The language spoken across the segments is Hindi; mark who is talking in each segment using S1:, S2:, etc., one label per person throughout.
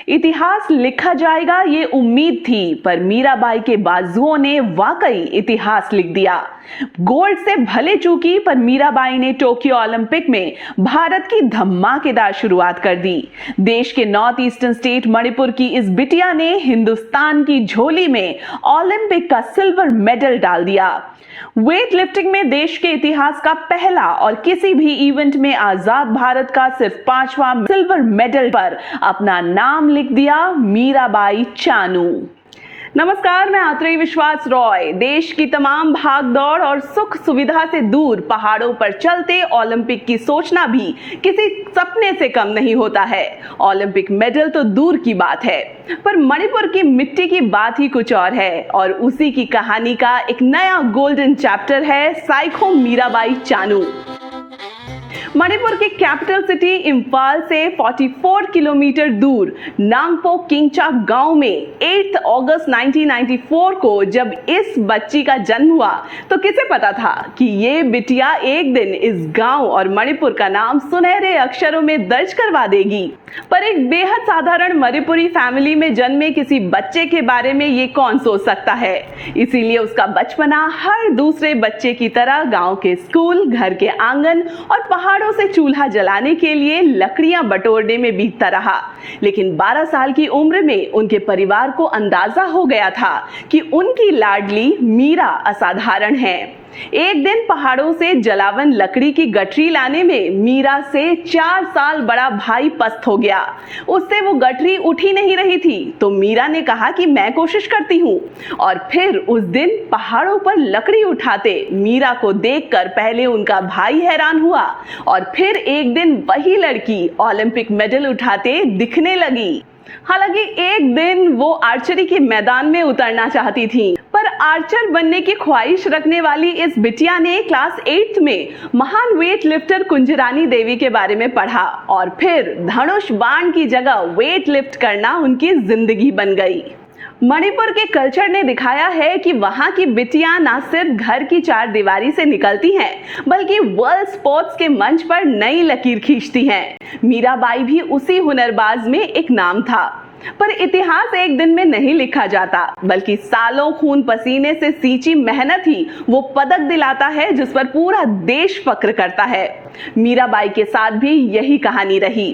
S1: इतिहास लिखा जाएगा ये उम्मीद थी, पर मीराबाई के बाजुओं ने वाकई इतिहास लिख दिया। गोल्ड से भले चूकी, पर मीराबाई ने टोक्यो ओलंपिक में भारत की धमाकेदार शुरुआत कर दी। देश के नॉर्थ ईस्टर्न स्टेट मणिपुर की इस बिटिया ने हिंदुस्तान की झोली में ओलंपिक का सिल्वर मेडल डाल दिया। वेट लिफ्टिंग में देश के इतिहास का पहला और किसी भी इवेंट में आजाद भारत का सिर्फ 5वां सिल्वर मेडल पर अपना नाम लिख दिया मीराबाई चानू। नमस्कार, मैं आत्रेयी विश्वास रॉय। देश की तमाम भागदौड़ और सुख सुविधा से दूर पहाड़ों पर चलते ओलंपिक की सोचना भी किसी सपने से कम नहीं होता है। ओलंपिक मेडल तो दूर की बात है, पर मणिपुर की मिट्टी की बात ही कुछ और है, और उसी की कहानी का एक नया गोल्डन चैप्टर है साइखो मीराबाई चानू। मणिपुर की कैपिटल सिटी इंफाल से 44 किलोमीटर दूर नांगपो किंगचा गांव में 8 अगस्त 1994 को जब इस बच्ची का जन्म हुआ तो किसे पता था कि ये बिटिया एक दिन इस गांव और मणिपुर का नाम सुनहरे अक्षरों में दर्ज करवा देगी। पर एक बेहद साधारण मणिपुरी फैमिली में जन्मे किसी बच्चे के बारे में ये कौन सोच सकता है। इसीलिए उसका बचपना हर दूसरे बच्चे की तरह गांव के स्कूल, घर के आंगन और पहाड़ों से चूल्हा जलाने के लिए लकड़ियां बटोरने में बीतता रहा। लेकिन 12 साल की उम्र में उनके परिवार को अंदाजा हो गया था कि उनकी लाडली मीरा असाधारण है। एक दिन पहाड़ों से जलावन लकड़ी की गठरी लाने में मीरा से 4 साल बड़ा भाई पस्त हो गया। उससे वो गठरी उठ ही नहीं रही थी, तो मीरा ने कहा कि मैं कोशिश करती हूँ। और फिर उस दिन पहाड़ों पर लकड़ी उठाते मीरा को देखकर पहले उनका भाई हैरान हुआ, और फिर एक दिन वही लड़की ओलंपिक मेडल उठाते दिखने लगी। हालांकि एक दिन वो आर्चरी के मैदान में उतरना चाहती थी, पर आर्चर बनने की ख्वाहिश रखने वाली इस बिटिया ने क्लास 8 में महान वेट लिफ्टर कुंजरानी देवी के बारे में पढ़ा, और फिर धनुष बाण की जगह वेट लिफ्ट करना उनकी जिंदगी बन गई। मणिपुर के कल्चर ने दिखाया है कि वहां की बिटियां न सिर्फ घर की चार दीवारी से निकलती हैं, बल्कि वर्ल्ड स्पोर्ट्स के मंच पर नई लकीर खींचती हैं। मीराबाई भी उसी हुनरबाज में एक नाम था। पर इतिहास एक दिन में नहीं लिखा जाता, बल्कि सालों खून पसीने से सींची मेहनत ही वो पदक दिलाता है जिस पर पूरा देश फक्र करता है। मीराबाई के साथ भी यही कहानी रही।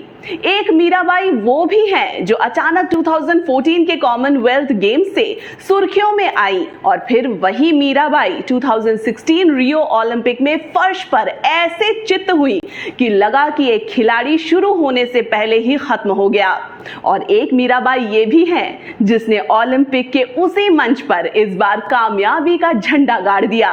S1: एक मीराबाई वो भी हैं जो अचानक 2014 के कॉमनवेल्थ गेम्स से सुर्खियों में आई, और फिर वही मीराबाई 2016 रियो ओलंपिक में फर्श पर ऐसे चित्त हुई कि लगा कि एक खिलाड़ी शुरू होने से पहले ही खत्म हो गया। और एक मीराबाई ये भी हैं जिसने ओलंपिक के उसी मंच पर इस बार कामयाबी का झंडा गाड़ दिया।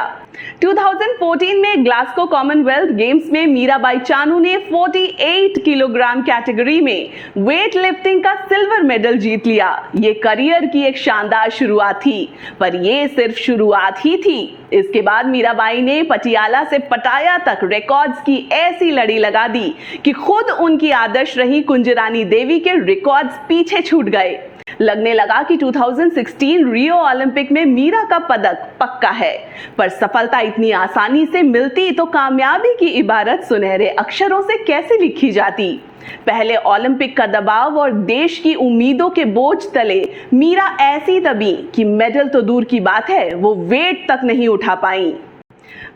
S1: 2014 में ग्लासगो कॉमनवेल्थ गेम्स में मीराबाई चानू ने 48 किलोग्राम कैटेगरी में वेट लिफ्टिंग का सिल्वर मेडल जीत लिया। ये करियर की एक शानदार शुरुआत थी, पर ये सिर्फ शुरुआत ही थी। इसके बाद मीराबाई ने पटियाला से पटाया तक रिकॉर्ड्स की ऐसी लड़ी लगा दी कि खुद उनकी आदर्श रही कुंजरानी देवी के रिकॉर्ड्स पीछे छूट गए। लगने लगा कि 2016 रियो ओलंपिक में मीरा का पदक पक्का है, पर सफलता इतनी आसानी से मिलती तो कामयाबी की इबारत सुनहरे अक्षरों से कैसे लिखी जाती। पहले ओलंपिक का दबाव और देश की उम्मीदों के बोझ तले मीरा ऐसी दबी कि मेडल तो दूर की बात है, वो वेट तक नहीं उठा पाई।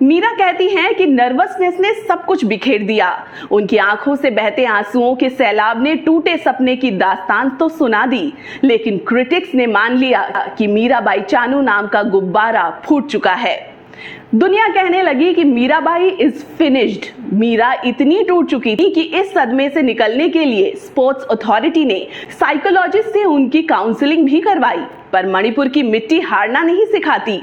S1: मीरा कहती हैं कि नर्वसनेस ने सब कुछ बिखेर दिया। उनकी आंखों से बहते आंसुओं के सैलाब ने टूटे सपने की दास्तान तो सुना दी, लेकिन क्रिटिक्स ने मान लिया कि मीराबाई चानू नाम का गुब्बारा फूट चुका है। दुनिया कहने लगी कि मीराबाई इज फिनिश्ड। मीरा इतनी टूट चुकी थी कि इस सदमे से निकलने के लिए स्पोर्ट्स अथॉरिटी ने साइकोलॉजिस्ट से उनकी काउंसलिंग भी करवाई, पर मणिपुर की मिट्टी हारना नहीं सिखाती।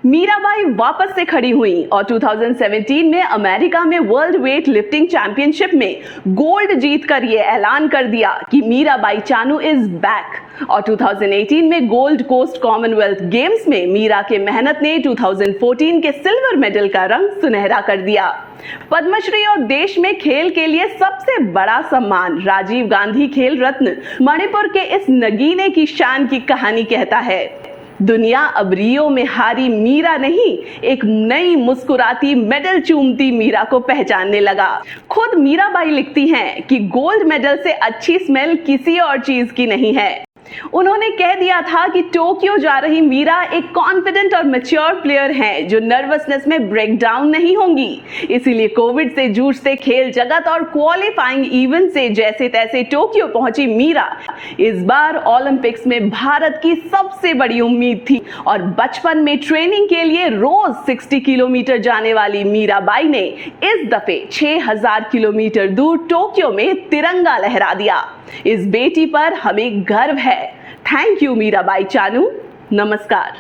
S1: मीराबाई वापस से खड़ी हुई और 2017 में अमेरिका में वर्ल्ड वेट लिफ्टिंग चैंपियनशिप में गोल्ड जीतकर ये ऐलान कर दिया कि मीराबाई चानू इज बैक। और 2018 में गोल्ड कोस्ट कॉमनवेल्थ गेम्स में मीरा के मेहनत ने 2014 के सिल्वर मेडल का रंग सुनहरा कर दिया। पद्मश्री और देश में खेल के लिए सबसे बड़ा सम्मान राजीव गांधी खेल रत्न मणिपुर के इस नगीने की शान की कहानी कहता है। दुनिया अब रियो में हारी मीरा नहीं, एक नई मुस्कुराती मेडल चूमती मीरा को पहचानने लगा। खुद मीराबाई लिखती हैं कि गोल्ड मेडल से अच्छी स्मेल किसी और चीज की नहीं है। उन्होंने कह दिया था कि टोक्यो जा रही मीरा एक कॉन्फिडेंट और मैच्योर प्लेयर हैं जो नर्वसनेस में ब्रेक डाउन नहीं होंगी। इसीलिए कोविड से जूझते खेल जगत और क्वालिफाइंग इवेंट से जैसे तैसे टोक्यो पहुंची मीरा इस बार ओलंपिक्स में भारत की सबसे बड़ी उम्मीद थी और बचपन में ट्रेनिंग के लिए रोज 60 किलोमीटर जाने वाली मीराबाई ने इस दफे 6000 किलोमीटर दूर टोक्यो में तिरंगा लहरा दिया। इस बेटी पर हमें गर्व है। Thank you Mirabai Chanu. नमस्कार।